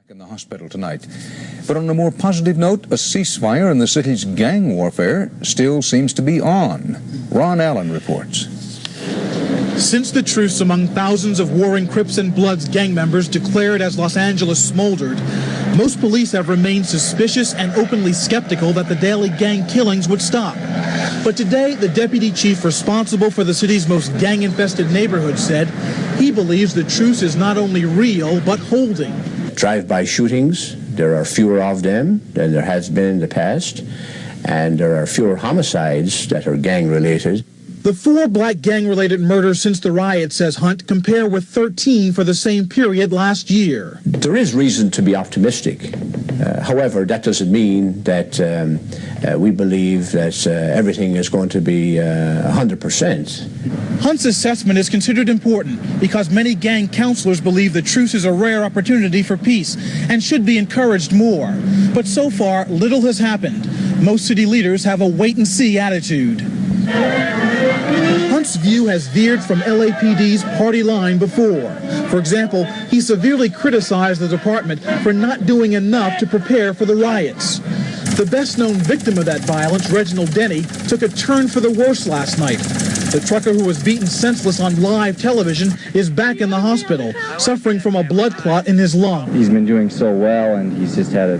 In the hospital tonight. But on a more positive note, a ceasefire in the city's gang warfare still seems to be on. Ron Allen reports. Since the truce among thousands of warring Crips and Bloods gang members declared as Los Angeles smoldered, most police have remained suspicious and openly skeptical that the daily gang killings would stop. But today, the deputy chief responsible for the city's most gang-infested neighborhood said he believes the truce is not only real, but holding. Drive-by shootings, there are fewer of them than there has been in the past, and there are fewer homicides that are gang-related. The 4 black gang-related murders since the riot, says Hunt, compare with 13 for the same period last year. There is reason to be optimistic. However, that doesn't mean that we believe that everything is going to be 100%. Hunt's assessment is considered important because many gang counselors believe the truce is a rare opportunity for peace and should be encouraged more. But so far, little has happened. Most city leaders have a wait-and-see attitude. Hunt's view has veered from LAPD's party line before. For example, he severely criticized the department for not doing enough to prepare for the riots. The best-known victim of that violence, Reginald Denny, took a turn for the worse last night. The trucker who was beaten senseless on live television is back in the hospital, suffering from a blood clot in his lung. He's been doing so well, and he's just had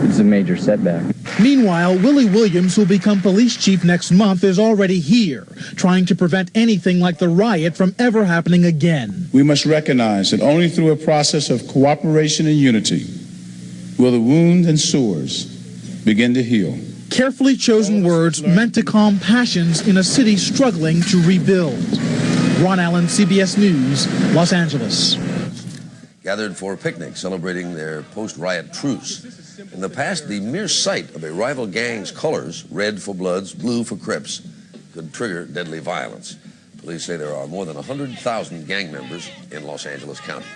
it's a major setback. Meanwhile, Willie Williams, who'll become police chief next month, is already here, trying to prevent anything like the riot from ever happening again. We must recognize that only through a process of cooperation and unity will the wounds and sores begin to heal. Carefully chosen words meant to calm passions in a city struggling to rebuild. Ron Allen, CBS News, Los Angeles. Gathered for a picnic celebrating their post-riot truce. In the past, the mere sight of a rival gang's colors, red for Bloods, blue for Crips, could trigger deadly violence. Police say there are more than 100,000 gang members in Los Angeles County.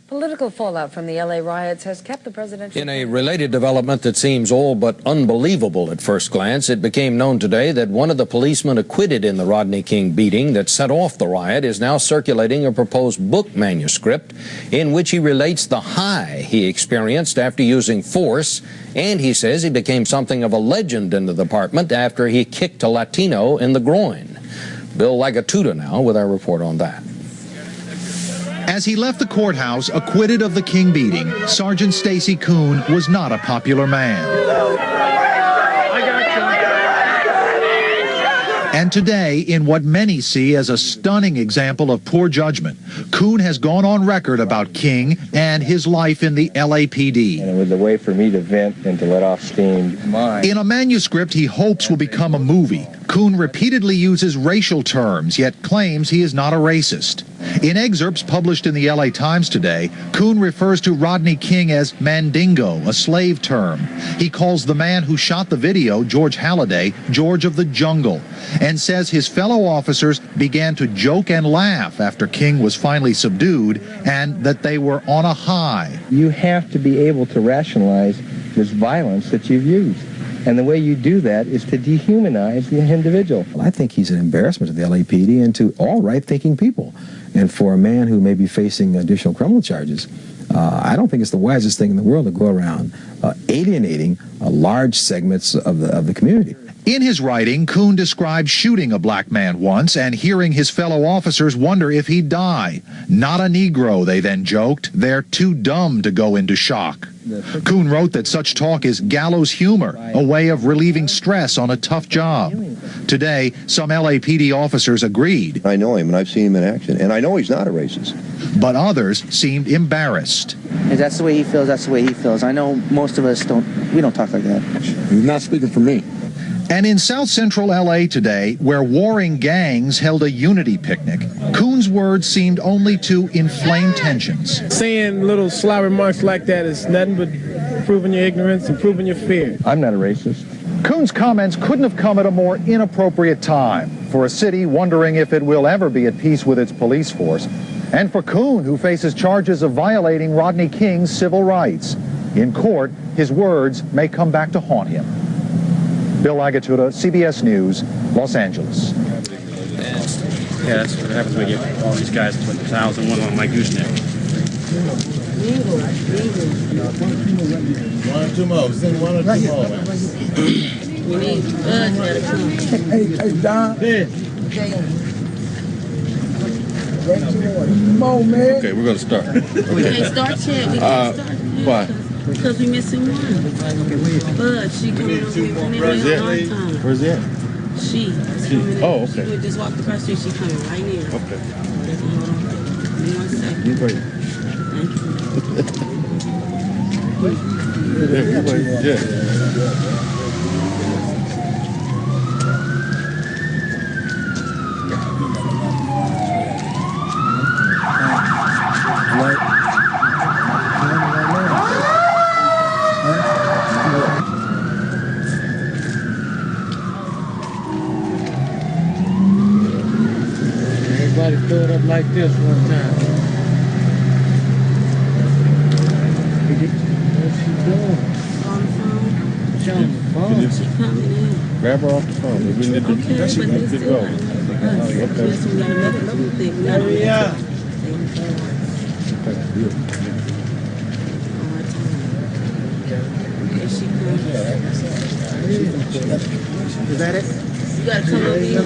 Political fallout from the LA riots has kept the presidential... In a related development that seems all but unbelievable at first glance, it became known today that one of the policemen acquitted in the Rodney King beating that set off the riot is now circulating a proposed book manuscript in which he relates the high he experienced after using force, and he says he became something of a legend in the department after he kicked a Latino in the groin. Bill Lagatuda now with our report on that. As he left the courthouse acquitted of the King beating, Sergeant Stacy Kuhn was not a popular man. And today, in what many see as a stunning example of poor judgment, Kuhn has gone on record about King and his life in the LAPD. And it was a way for me to vent and to let off steam. In a manuscript he hopes will become a movie, Kuhn repeatedly uses racial terms, yet claims he is not a racist. In excerpts published in the LA Times today, Kuhn refers to Rodney King as Mandingo, a slave term. He calls the man who shot the video, George Halliday, George of the Jungle, and says his fellow officers began to joke and laugh after King was finally subdued and that they were on a high. You have to be able to rationalize this violence that you've used. And the way you do that is to dehumanize the individual. I think he's an embarrassment to the LAPD and to all right-thinking people. And for a man who may be facing additional criminal charges, I don't think it's the wisest thing in the world to go around alienating large segments of the community. In his writing, Kuhn described shooting a black man once and hearing his fellow officers wonder if he'd die. Not a Negro, they then joked. They're too dumb to go into shock. Kuhn wrote that such talk is gallows humor, a way of relieving stress on a tough job. Today, some LAPD officers agreed. I know him and I've seen him in action, and I know he's not a racist. But others seemed embarrassed. If that's the way he feels, that's the way he feels. I know most of us we don't talk like that. He's not speaking for me. And in South Central LA today, where warring gangs held a unity picnic, Kuhn's words seemed only to inflame tensions. Saying little sly remarks like that is nothing but proving your ignorance and proving your fear. I'm not a racist. Kuhn's comments couldn't have come at a more inappropriate time for a city wondering if it will ever be at peace with its police force, and for Kuhn, who faces charges of violating Rodney King's civil rights. In court, his words may come back to haunt him. Bill Lagatuda, CBS News, Los Angeles. Yeah, that's what happens when you get all these guys 1,001 on my gooseneck. One or two more. Send one or two more. We need Bud to come. Hey, Don. Yeah. Come on, man. Okay, we're gonna start. We can't start yet. We can't start. Why? Because we missing one. Bud, she coming over here from Where's there it? on time. Where's it? She is coming in. Oh, okay. She just walked across the street. She coming right near. Okay. Give me 1 second. You wait. Thank you. Yeah, you wait. Yeah. Everybody throw it up like this one time. What's she doing? On the phone. She on the phone. She coming in. Grab her off the phone. We need to, Okay, but she needs to this go. is okay. Yes, we got another two thing. We got Yeah. Is that it? You gotta come over here.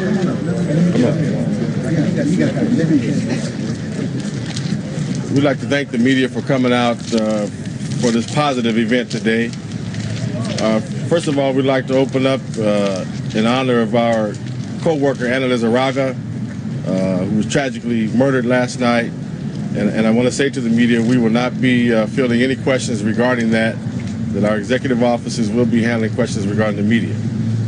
We'd like to thank the media for coming out for this positive event today. First of all, we'd like to open up in honor of our co-worker, Anna Lizarraga, who was tragically murdered last night. And I want to say to the media, we will not be fielding any questions regarding that our executive offices will be handling questions regarding the media.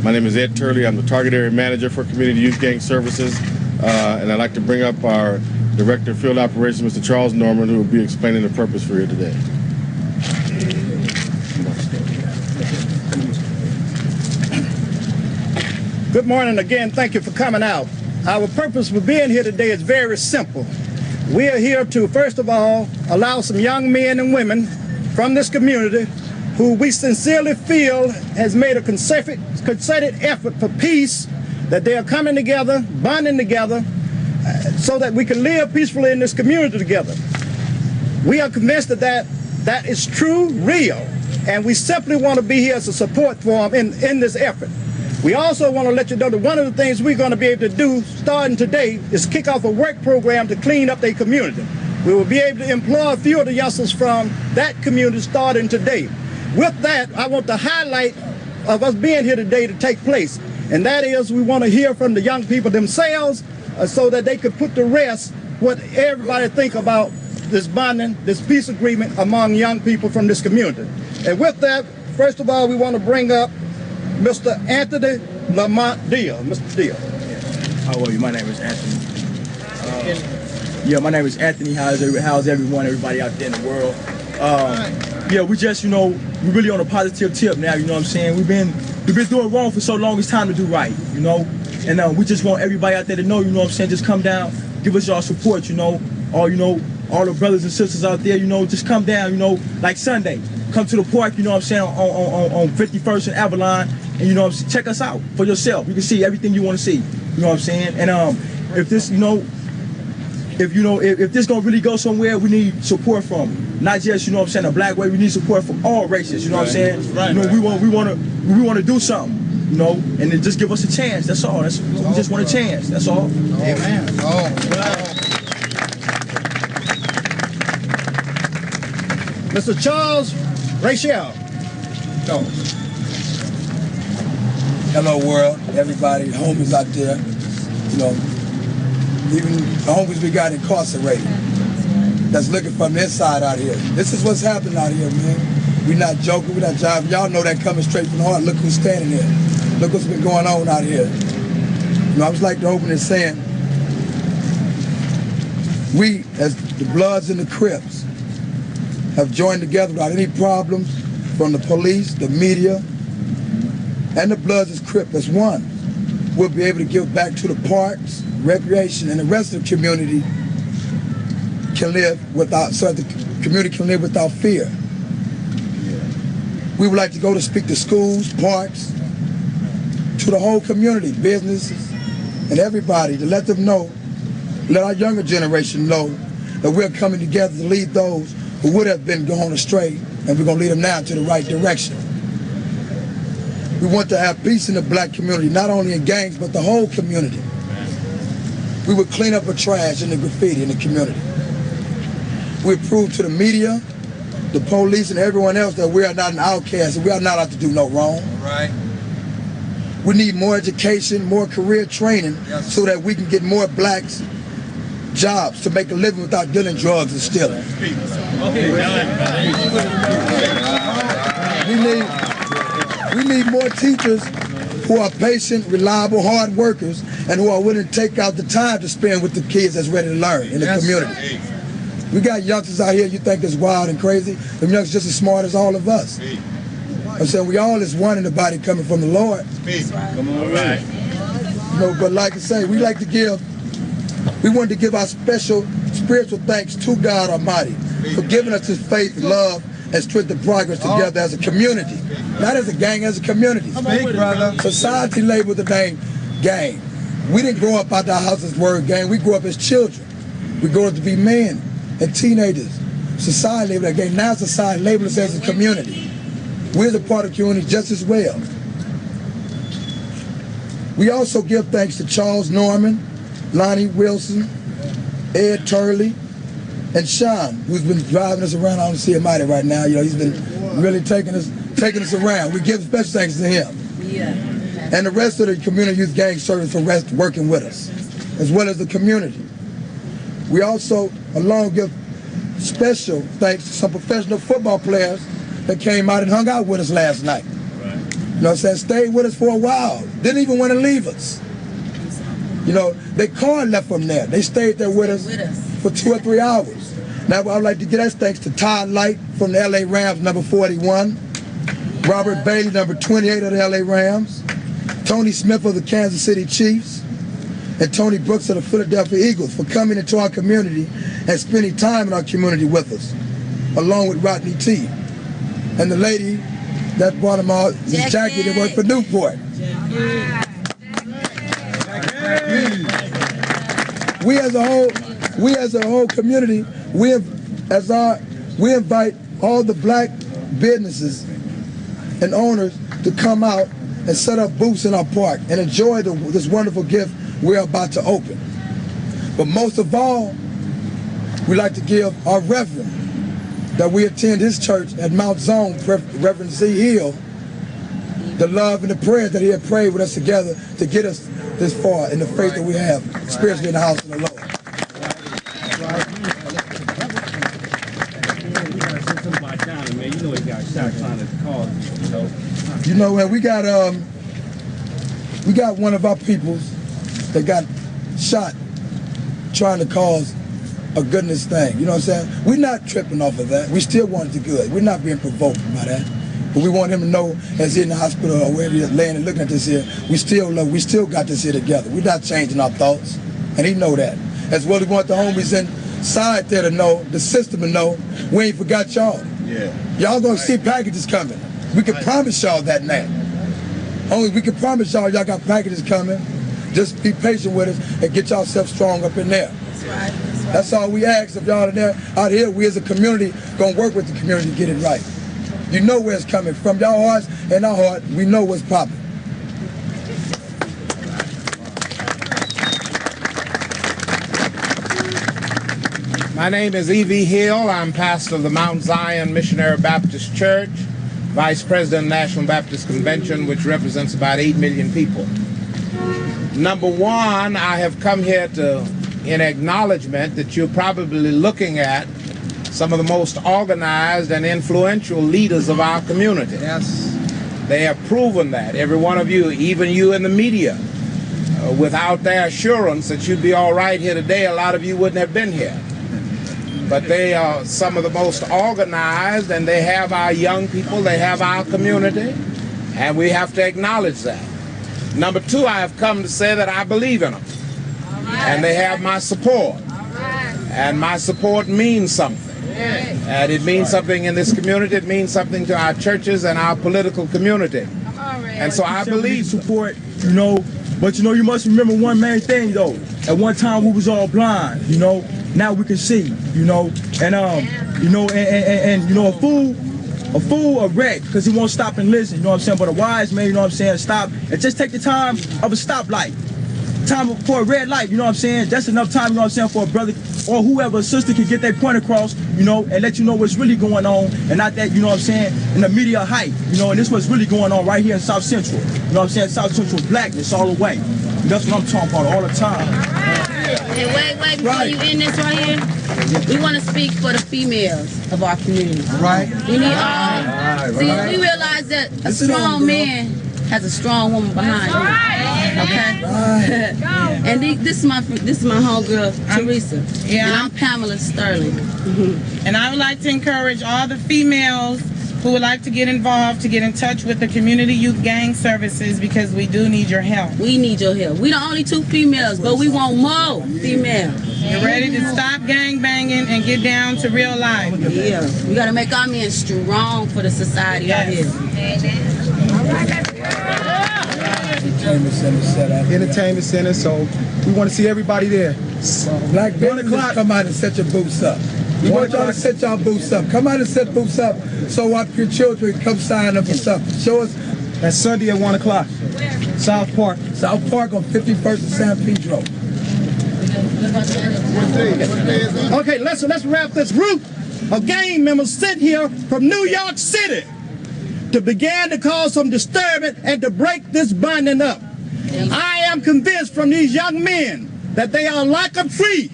My name is Ed Turley. I'm the Target Area Manager for Community Youth Gang Services. And I'd like to bring up our Director of Field Operations, Mr. Charles Norman, who will be explaining the purpose for here today. Good morning again. Thank you for coming out. Our purpose for being here today is very simple. We are here to, first of all, allow some young men and women from this community who we sincerely feel has made a concerted effort for peace, that they are coming together, bonding together, so that we can live peacefully in this community together. We are convinced that that is true, real, and we simply want to be here as a support for them in this effort. We also want to let you know that one of the things we're going to be able to do starting today is kick off a work program to clean up their community. We will be able to employ a few of the youngsters from that community starting today. With that, I want the highlight of us being here today to take place, and that is we want to hear from the young people themselves so that they could put to rest what everybody think about this bonding, this peace agreement among young people from this community. And with that, first of all, we want to bring up Mr. Anthony Lamont Deal. Mr. Deal. How are you? My name is Anthony. My name is Anthony. How's everyone, everybody out there in the world? We just, we're really on a positive tip now, you know what I'm saying? We've been doing wrong for so long, it's time to do right, And we just want everybody out there to know, you know what I'm saying, just come down, give us your support, all the brothers and sisters out there, just come down, like Sunday. Come to the park, you know what I'm saying, on 51st and Avalon, and check us out for yourself. You can see everything you want to see, you know what I'm saying? And if this, if this gonna really go somewhere, we need support from not just, you know what I'm saying, a black way. We need support from all races, you know what I'm saying? We want to do something, and then just give us a chance. That's all. We just want a chance. That's all. Amen. Mr. Charles Rachel. Hello, world. Everybody, homies out there. Even the homies we got incarcerated. That's looking from the inside out here. This is what's happening out here, man. We're not joking. We're not jiving. Y'all know that coming straight from the heart. Look who's standing here. Look what's been going on out here. I was like to open it saying, we, as the Bloods and the Crips, have joined together without any problems from the police, the media, and the Bloods and Crips as one. We'll be able to give back to the parks, recreation, and the rest of the community can live without, so that the community can live without fear. We would like to go to speak to schools, parks, to the whole community, businesses, and everybody to let them know, let our younger generation know that we're coming together to lead those who would have been going astray, and we're going to lead them now to the right direction. We want to have peace in the black community, not only in gangs, but the whole community. We would clean up the trash and the graffiti in the community. We prove to the media, the police, and everyone else that we are not an outcast and we are not out to do no wrong. Right. We need more education, more career training, so that we can get more blacks jobs to make a living without dealing drugs and stealing. We need more teachers who are patient, reliable, hard workers, and who are willing to take out the time to spend with the kids that's ready to learn in the community. We got youngsters out here you think is wild and crazy. Them youngsters just as smart as all of us. I'm saying we all is one in the body coming from the Lord. Come on, right. You know, but like I say, we wanted to give our special spiritual thanks to God Almighty for giving us His faith, love, and strength and progress together as a community. Not as a gang, as a community. Society labeled the name gang. We didn't grow up out the house as word gang. We grew up as children. We grew up to be men and teenagers. Society labeled that gang. Now society labeled us as a community. We're a part of the community just as well. We also give thanks to Charles Norman, Lonnie Wilson, Ed Turley, and Sean, who's been driving us around. I don't see him out there right now. You know, he's been really taking us around. We give special thanks to him. And the rest of the community youth gang service for working with us, as well as the community. We also, along, give special thanks to some professional football players that came out and hung out with us last night. You know what I'm saying? Stayed with us for a while. Didn't even want to leave us. You know, their car left from there. They stayed there with us for 2 or 3 hours. Now I would like to give that thanks to Todd Light from the LA Rams, number 41, Robert Bailey, number 28 of the LA Rams, Tony Smith of the Kansas City Chiefs, and Tony Brooks of the Philadelphia Eagles for coming into our community and spending time in our community with us, along with Rodney T. And the lady that brought him out, Jackie, that worked for Newport. We as a whole community, we invite all the black businesses and owners to come out and set up booths in our park and enjoy this wonderful gift we're about to open. But most of all, we like to give our reverend that we attend his church at Mount Zone, Reverend Z. Hill, the love and the prayers that he had prayed with us together to get us this far in the faith that we have spiritually in the house of the Lord. You know, and we got one of our peoples that got shot trying to cause a goodness thing. You know what I'm saying? We're not tripping off of that. We still want it to good. We're not being provoked by that. But we want him to know, as he's in the hospital or wherever he's laying and looking at this here, we still got this here together. We're not changing our thoughts, and he know that. As well, we want the homies inside there to know, the system to know, we ain't forgot y'all. Yeah. Y'all gonna see packages coming. We can promise y'all that now. Only we can promise y'all got packages coming. Just be patient with us and get yourself strong up in there. That's right. That's all we ask of y'all in there. Out here, we as a community gonna work with the community to get it right. You know where it's coming from. Y'all hearts and our heart, we know what's popping. My name is E.V. Hill. I'm pastor of the Mount Zion Missionary Baptist Church, Vice President of the National Baptist Convention, which represents about 8 million people. Number one, I have come here in acknowledgement that you're probably looking at some of the most organized and influential leaders of our community. Yes. They have proven that. Every one of you, even you in the media, without their assurance that you'd be all right here today, a lot of you wouldn't have been here. But they are some of the most organized, and they have our young people, they have our community, and we have to acknowledge that. Number two, I have come to say that I believe in them, and they have my support, and my support means something. And it means something in this community. It means something to our churches and our political community. And so I believe support, you know, but you know, you must remember one main thing though. At one time we was all blind, you know. now we can see, you know, and you know, and you know, a fool, a wreck, because he won't stop and listen, you know what I'm saying? But a wise man, you know what I'm saying, stop and just take the time of a stoplight. Time for a red light, you know what I'm saying? That's enough time, you know what I'm saying, for a brother or whoever, a sister can get their point across, you know, and let you know what's really going on, and not that, you know what I'm saying, in the media hype, you know, and this is what's really going on right here in South Central. You know what I'm saying? South Central blackness all the way. That's what I'm talking about all the time. And wait, before you end this right here, we want to speak for the females of our community. Right. We need see, we realize that a strong man has a strong woman behind him. Okay. And this is my homegirl Teresa. Yeah. And I'm Pamela Sterling. And I would like to encourage all the females who would like to get involved to get in touch with the Community Youth Gang Services, because we do need your help. We need your help. We the only 2 females, but we want more females. You're ready to stop gang banging and get down to real life. Yeah. We got to make our men strong for the society out here. Entertainment center, so we want to see everybody there. Black business, come out and set your booths up. We want y'all to set y'all booths up. Come out and set booths up so our children come sign up and stuff. Show us. That's Sunday at 1 o'clock. South Park. South Park on 51st and San Pedro. Okay, let's wrap this group of gang members sent here from New York City to begin to cause some disturbance and to break this binding up. I am convinced from these young men that they are like a tree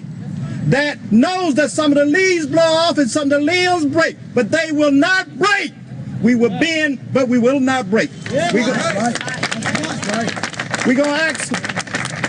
that knows that some of the leaves blow off and some of the limbs break, but they will not break. We will bend, but we will not break. We're going to ask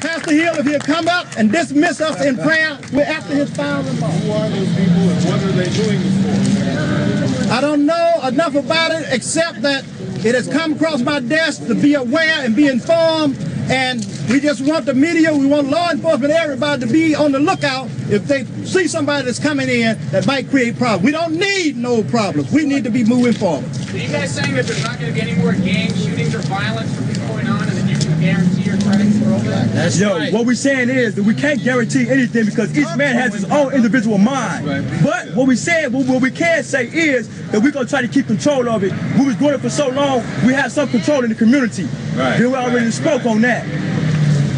Pastor Hill if he'll come up and dismiss us in prayer after his final remarks. Who are those people and what are they doing this for? I don't know enough about it except that it has come across my desk to be aware and be informed, and we just want the media, we want law enforcement, everybody to be on the lookout if they see somebody that's coming in that might create problems. We don't need no problems. We need to be moving forward. Are you guys saying that there's not going to be any more gang shootings or violence from people going on and that you can guarantee your credits for all that? That's right. What we're saying is that we can't guarantee anything because each man has his own individual mind. But what we said, what we can say is that we're going to try to keep control of it. We was doing it for so long, we have some control in the community. Right. We already spoke on that.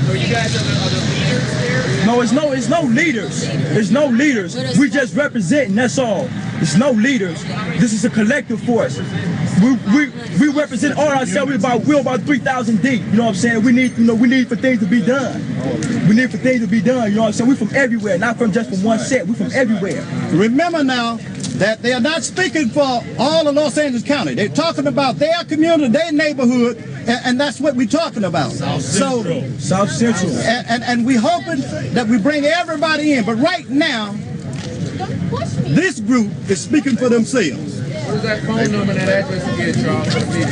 So you guys are the leaders there? No, it's no leaders. There's no leaders. We just representing, that's all. It's no leaders. This is a collective force. We represent all ourselves. We're about 3,000 deep. You know what I'm saying? We need for things to be done. We need for things to be done. You know what I'm saying? We're from everywhere, not from just from one set. We're from everywhere. Remember now that they are not speaking for all of Los Angeles County. They're talking about their community, their neighborhood, and that's what we're talking about. South Central. And we're hoping that we bring everybody in. But right now, this group is speaking for themselves. What is that phone number and that address again,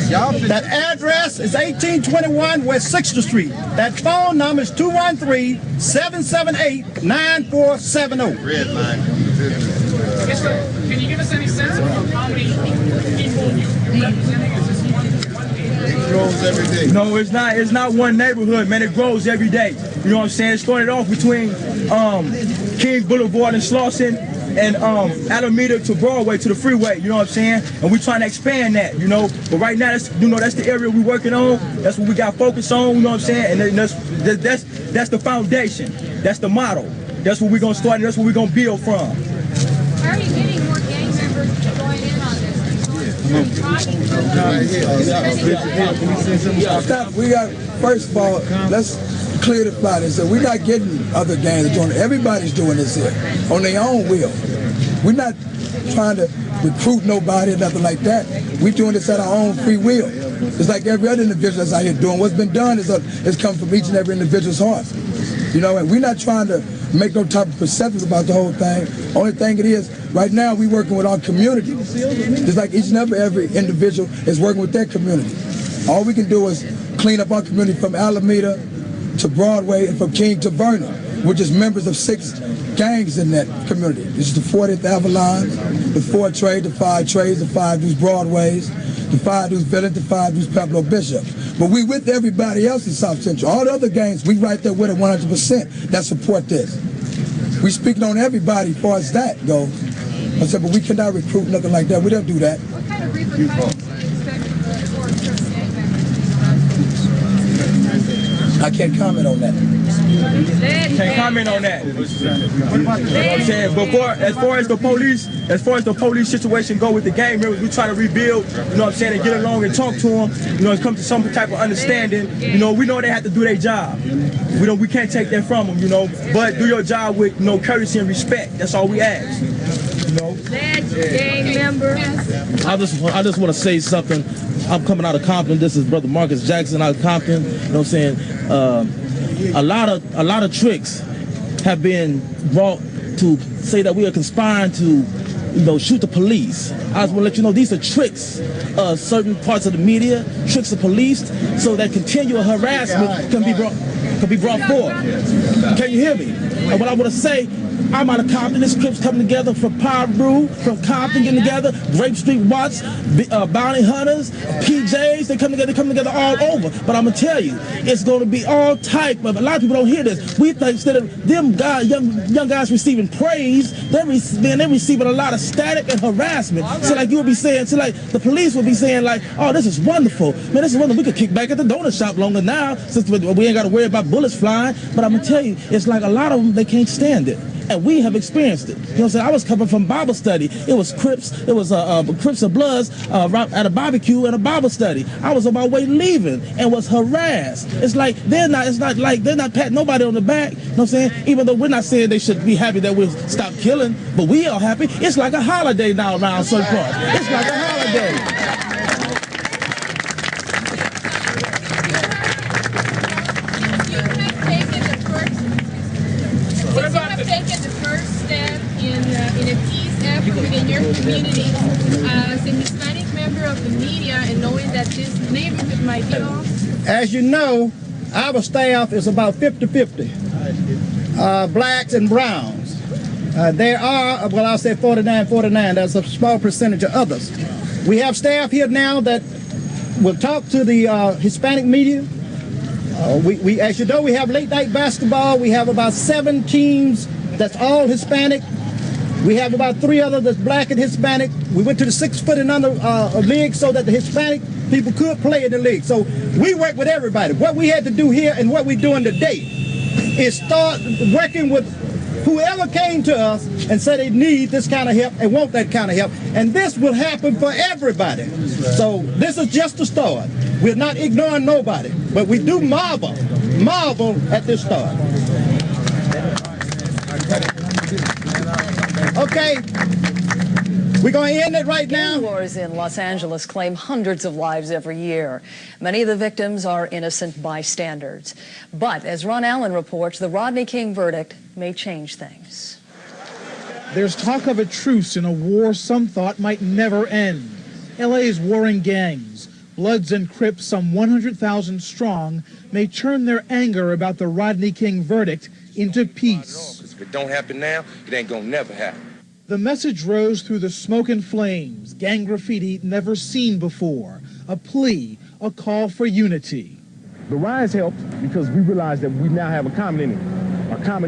Charles? That address is 1821 West 6th Street. That phone number is 213-778-9470. Red line. Can you give us any sense of how many people you're representing? Is this one It grows every day. No, it's not one neighborhood, man. It grows every day. You know what I'm saying? It started off between King Boulevard and Slauson and Alameda to Broadway to the freeway, you know what I'm saying? And we're trying to expand that, you know. But right now, that's the area we're working on. That's what we got focus on, you know what I'm saying? And that's the foundation. That's the model. That's what we're gonna start and that's what we're gonna build from. How are you getting more gang members to join in on this? Stop. We got, first of all, let's clear the spot and say we're not getting other gangs to join. Everybody's doing this here on their own will. We're not trying to recruit nobody or nothing like that. We're doing this at our own free will. It's like every other individual that's out here doing. What's been done is come from each and every individual's heart. You know, and we're not trying to make no type of perceptions about the whole thing. Only thing it is, right now we're working with our community. Just like each and every individual is working with their community. All we can do is clean up our community from Alameda to Broadway and from King to Vernon, which is members of 6 gangs in that community. This is the 40th Avalon, the 4 Trade, the 5 Trades, the 5 Deuce Broadways, the 5 Deuce Village, the 5 Deuce Pueblo Bishop. But we with everybody else in South Central. All the other gangs, we right there with it 100% that support this. We speaking on everybody as far as that goes. I said, but we cannot recruit nothing like that. We don't do that. What kind of repercussions do you expect for Truce gang members? I can't comment on that. Can't comment on that. You know what I'm saying? But as far as the police situation go with the gang members, we try to rebuild, you know what I'm saying, and get along and talk to them, you know, and come to some type of understanding. You know, we know they have to do their job. We can't take that from them, you know, but do your job with, you know, courtesy and respect. That's all we ask. You know? Gang members. I just want to say something. I'm coming out of Compton. This is Brother Marcus Jackson out of Compton. You know what I'm saying? A lot of tricks have been brought to say that we are conspiring to, you know, shoot the police. I just want to let you know these are tricks. Certain parts of the media, tricks of police, so that continual harassment can be brought forth. Can you hear me? And what I want to say, I'm out of Compton. This Crips coming together from Piru, from Compton getting together, Grape Street Watts, Bounty Hunters, PJs, they come together all over. But I'm going to tell you, it's going to be all type of, a lot of people don't hear this. We think instead of them guys, young guys receiving praise, they're receiving a lot of static and harassment. So like you would be saying, so like the police would be saying like, oh, this is wonderful. Man, this is wonderful. We could kick back at the donut shop longer now since we ain't got to worry about bullets flying. But I'm going to tell you, it's like a lot of them, they can't stand it. And we have experienced it. You know what I'm saying? I was coming from Bible study. It was Crips. It was Crips and Bloods at a barbecue and a Bible study. I was on my way leaving and was harassed. It's like they're not patting nobody on the back. You know what I'm saying? Even though we're not saying they should be happy that we stop killing, but we are happy. It's like a holiday now around certain parts. It's like a holiday. Taken the first step in a peace effort in your community as a Hispanic member of the media and knowing that this neighborhood might be off? As you know, our staff is about 50-50, blacks and browns. There are, well, I'll say 49-49. That's a small percentage of others. We have staff here now that will talk to the Hispanic media. We, as you know, we have late night basketball. We have about 7 teams that's all Hispanic. We have about 3 others that's black and Hispanic. We went to the 6 foot and under league so that the Hispanic people could play in the league. So we work with everybody. What we had to do here and what we're doing today is start working with whoever came to us and said they need this kind of help and want that kind of help. And this will happen for everybody. So this is just the start. We're not ignoring nobody, but we do marvel at this start. Okay, we're going to end it right now. Gang wars in Los Angeles claim hundreds of lives every year. Many of the victims are innocent bystanders. But as Ron Allen reports, the Rodney King verdict may change things. There's talk of a truce in a war some thought might never end. LA's warring gangs, Bloods and Crips, some 100,000 strong, may turn their anger about the Rodney King verdict into peace. If it don't happen now, it ain't gonna never happen. The message rose through the smoke and flames, gang graffiti never seen before, a plea, a call for unity. The riots helped because we realized that we now have a common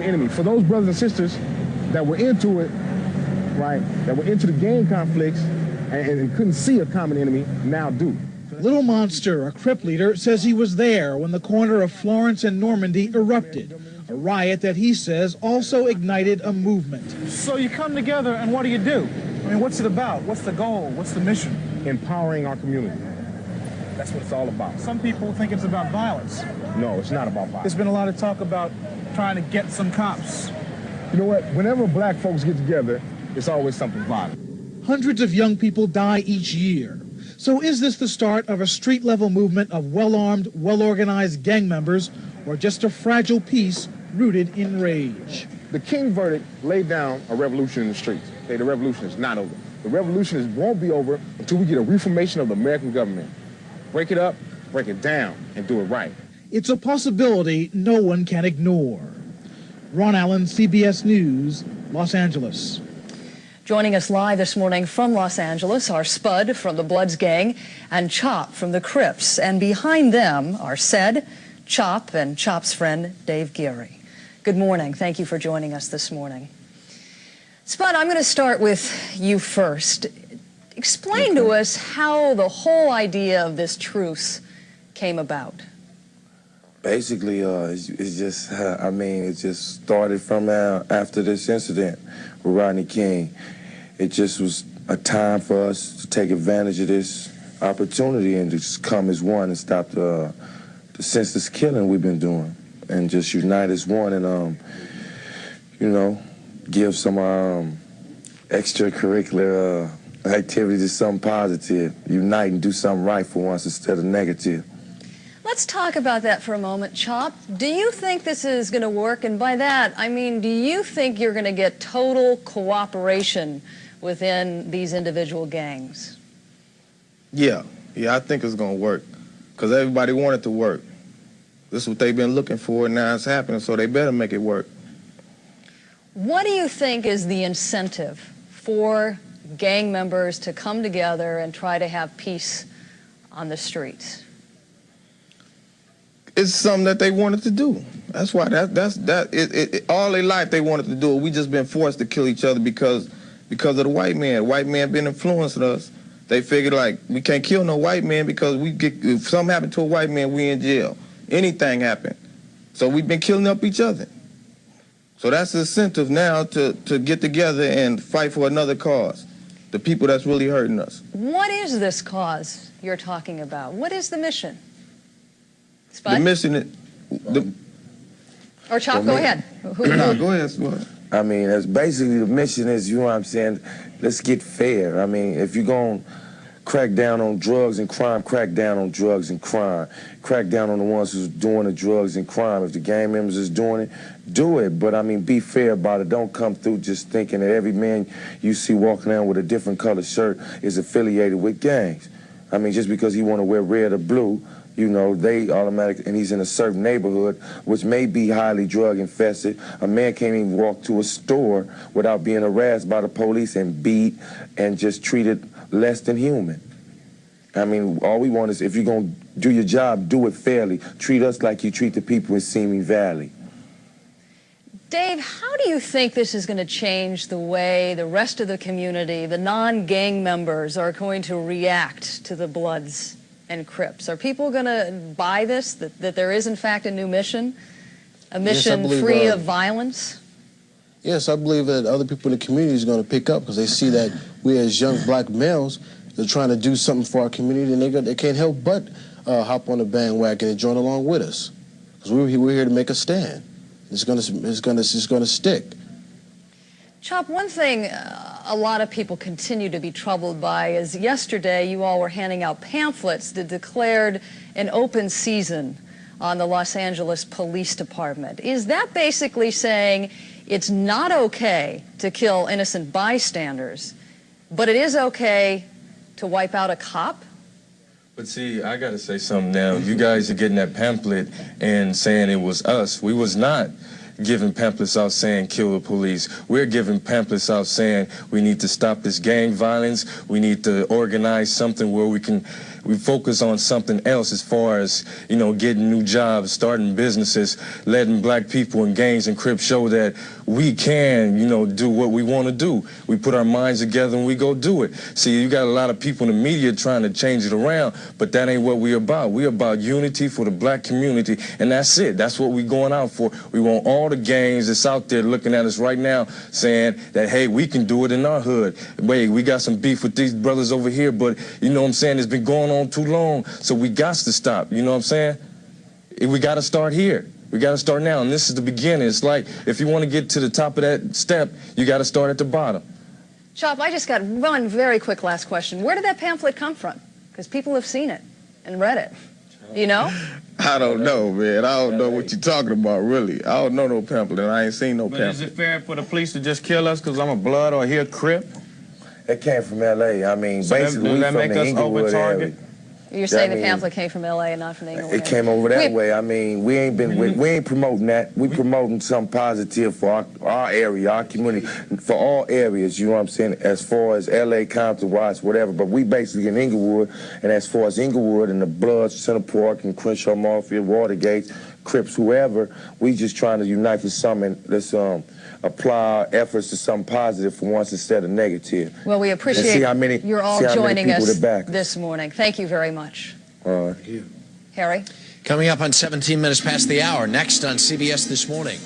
enemy. For those brothers and sisters that were into it, right, that were into the gang conflicts and couldn't see a common enemy, now do. Little Monster, a Crip leader, says he was there when the corner of Florence and Normandy erupted, a riot that he says also ignited a movement. So you come together and what do? I mean, what's it about? What's the goal? What's the mission? Empowering our community. That's what it's all about. Some people think it's about violence. No, it's not about violence. There's been a lot of talk about trying to get some cops. You know what? Whenever black folks get together, it's always something violent. Hundreds of young people die each year. So is this the start of a street-level movement of well-armed, well-organized gang members, or just a fragile peace rooted in rage? The King verdict laid down a revolution in the streets. Okay, the revolution is not over. The revolution won't be over until we get a reformation of the American government. Break it up, break it down, and do it right. It's a possibility no one can ignore. Ron Allen, CBS News, Los Angeles. Joining us live this morning from Los Angeles are Spud from the Bloods gang and Chop from the Crips. And behind them are Ced, Chop, and Chop's friend Dave Geary. Good morning. Thank you for joining us this morning. Spud, I'm going to start with you first. Explain to us how the whole idea of this truce came about. Basically, it's just, it just started from after this incident with Rodney King. It just was a time for us to take advantage of this opportunity and just come as one and stop the senseless killing we've been doing, and just unite as one and, give some extracurricular activity to something positive, unite and do something right for once instead of negative. Let's talk about that for a moment, Chop. Do you think this is going to work? And by that, I mean, do you think you're going to get total cooperation within these individual gangs? Yeah, I think it's going to work, because everybody want it to work. This is what they've been looking for, and now it's happening, so they better make it work. What do you think is the incentive for gang members to come together and try to have peace on the streets? It's something that they wanted to do. That's why all their life they wanted to do it. We just been forced to kill each other because of the white man. White man been influencing us. They figured, like, we can't kill no white man because if something happened to a white man, we in jail. Anything happened. So we've been killing up each other. So that's the incentive now to get together and fight for another cause, the people that's really hurting us. What is this cause you're talking about? What is the mission? Spud? The mission is... Or Chop, go ahead. No, go ahead, Spud. That's basically the mission is, you know what I'm saying, let's get fair. If you're going to crack down on drugs and crime, crack down on drugs and crime. Crack down on the ones who's doing the drugs and crime. If the gang members is doing it, do it. But, be fair about it. Don't come through just thinking that every man you see walking around with a different colored shirt is affiliated with gangs. Just because he want to wear red or blue, they automatically, and he's in a certain neighborhood, which may be highly drug infested. A man can't even walk to a store without being harassed by the police and beat and just treated less than human. All we want is, if you're going to do your job, do it fairly. Treat us like you treat the people in Simi Valley. Dave, how do you think this is going to change the way the rest of the community, the non-gang members, are going to react to the Bloods and Crips? Are people going to buy this, that there is, in fact, a new mission? A mission free of violence? Yes, I believe that other people in the community is going to pick up, because they see that we as young black males are trying to do something for our community, and they can't help but hop on the bandwagon and join along with us, because we're here to make a stand. It's going to stick. Chop, one thing a lot of people continue to be troubled by is yesterday you all were handing out pamphlets that declared an open season on the Los Angeles Police Department. Is that basically saying it's not okay to kill innocent bystanders, but it is okay to wipe out a cop? But see, I gotta say something now. You guys are getting that pamphlet and saying it was us. We was not giving pamphlets out saying kill the police. We're giving pamphlets out saying we need to stop this gang violence. We need to organize something where we focus on something else, as far as, getting new jobs, starting businesses, letting black people in gangs and Crips show that we can, do what we want to do. We put our minds together and we go do it. See, you got a lot of people in the media trying to change it around, but that ain't what we're about. We're about unity for the black community, and that's it. That's what we're going out for. We want all the gangs that's out there looking at us right now saying that, hey, we can do it in our hood. Wait, we got some beef with these brothers over here, but you know what I'm saying, it's been going on too long, so we got to stop. You know what I'm saying? We got to start here. We got to start now, and this is the beginning. It's like, if you want to get to the top of that step, you got to start at the bottom. Chop, I just got one very quick last question. Where did that pamphlet come from? Because people have seen it and read it. You know? I don't know, man. I don't know what you're talking about, really. I don't know no pamphlet, and I ain't seen no pamphlet. Is it fair for the police to just kill us because I'm a Blood or here Crip? It came from L.A. So basically, we from the Inglewood area. You're saying the pamphlet came from L.A. and not from England? It came over that way. We ain't promoting that. We promoting something positive for our area, our community, for all areas, you know what I'm saying, as far as L.A., Compton, Watts, whatever. But we basically in Inglewood, and as far as Inglewood and the Bloods, Center Park, and Crenshaw Mafia, Watergate, Crips, whoever. We just trying to unite for something. Let's apply our efforts to something positive for once instead of negative. Well, we appreciate see how many, you're all joining us this morning. Thank you very much. Thank you. Harry? Coming up on 17 minutes past the hour, next on CBS This Morning.